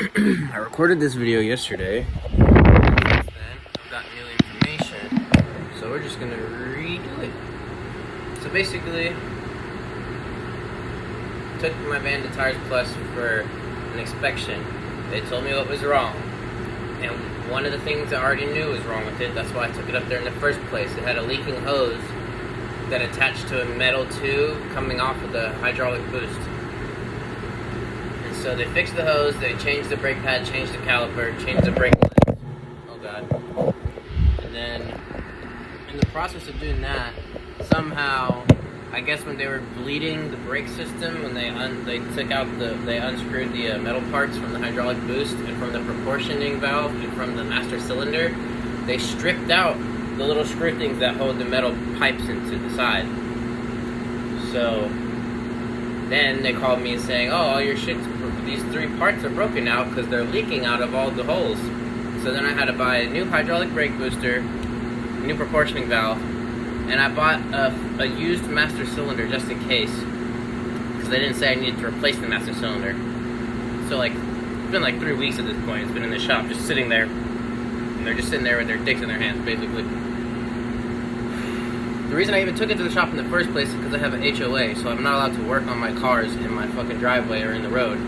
I recorded this video yesterday. Since then, I've got new information, so we're just gonna redo it. So basically, took my van to Tires Plus for an inspection. They told me what was wrong, and one of the things I already knew was wrong with it. That's why I took it up there in the first place. It had a leaking hose that attached to a metal tube coming off of the hydraulic boost. And so they fixed the hose, they changed the brake pad, changed the caliper, changed the brake lines. Oh god. And then, in the process of doing that, somehow, I guess when they were bleeding the brake system, when they unscrewed the metal parts from the hydraulic boost and from the proportioning valve and from the master cylinder, they stripped out the little screw things that hold the metal pipes into the side. So then they called me saying, oh, all your shit, these three parts are broken out because they're leaking out of all the holes. So then I had to buy a new hydraulic brake booster, new proportioning valve, and I bought a used master cylinder just in case, because they didn't say I needed to replace the master cylinder. So like, it's been like 3 weeks at this point. It's been in the shop, just sitting there, and they're just sitting there with their dicks in their hands, basically. The reason I even took it to the shop in the first place is because I have an HOA, so I'm not allowed to work on my cars in my fucking driveway or in the road.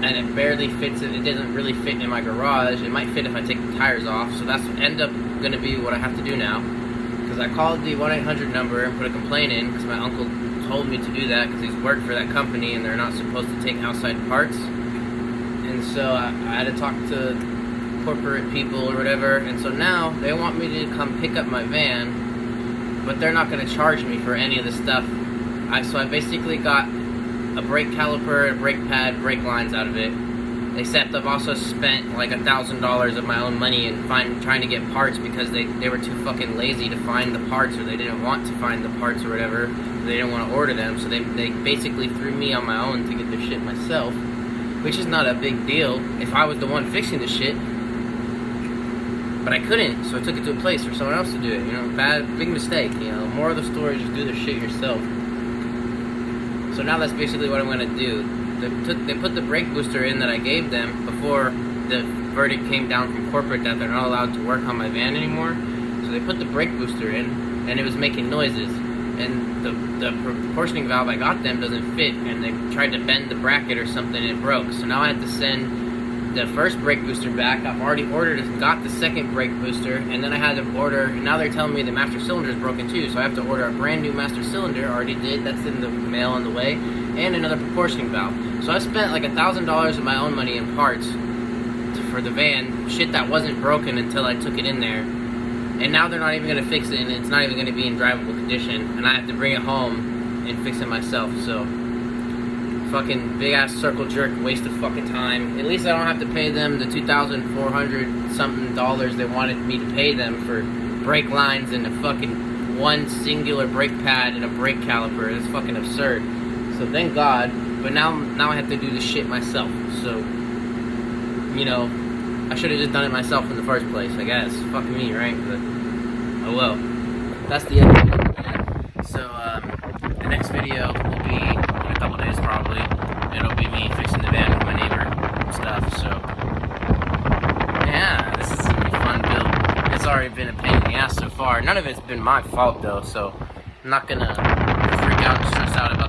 And it barely fits, it doesn't really fit in my garage. It might fit if I take the tires off, so that's end up going to be what I have to do now. Because I called the 1-800 number and put a complaint in, because my uncle told me to do that, because he's worked for that company and they're not supposed to take outside parts. And so I had to talk to corporate people or whatever, and so now they want me to come pick up my van, but they're not going to charge me for any of the stuff. So I basically got a brake caliper, a brake pad, brake lines out of it. Except I've also spent like $1,000 of my own money in trying to get parts because they were too fucking lazy to find the parts, or they didn't want to find the parts or whatever. They didn't want to order them, so they basically threw me on my own to get the shit myself, which is not a big deal if I was the one fixing the shit. But I couldn't, so I took it to a place for someone else to do it. You know, big mistake. You know, more of the story, just do the shit yourself. So now that's basically what I'm gonna do. They put the brake booster in that I gave them before the verdict came down from corporate that they're not allowed to work on my van anymore. So they put the brake booster in, and it was making noises. And the proportioning valve I got them doesn't fit, and they tried to bend the bracket or something, and it broke. So now I had to send the first brake booster back. I've already ordered and got the second brake booster, and then I had to order, and now they're telling me the master cylinder is broken too, so I have to order a brand new master cylinder. Already did, that's in the mail on the way, and another proportioning valve. So I spent like $1,000 of my own money in parts for the van, shit that wasn't broken until I took it in there, and now they're not even going to fix it, and it's not even going to be in drivable condition, and I have to bring it home and fix it myself. So fucking big ass circle jerk, waste of fucking time. At least I don't have to pay them the $2,400 something they wanted me to pay them for brake lines and a fucking one singular brake pad and a brake caliper. It's fucking absurd. So thank God. But now I have to do this shit myself. So, you know, I should have just done it myself in the first place, I guess. Fuck me, right? But oh well. That's the end of it. So the next video will be in a couple days probably. It'll be me fixing the van with my neighbor and stuff. So yeah, this is gonna be a fun build. It's already been a pain in the ass so far. None of it's been my fault though, so I'm not gonna freak out and stress out about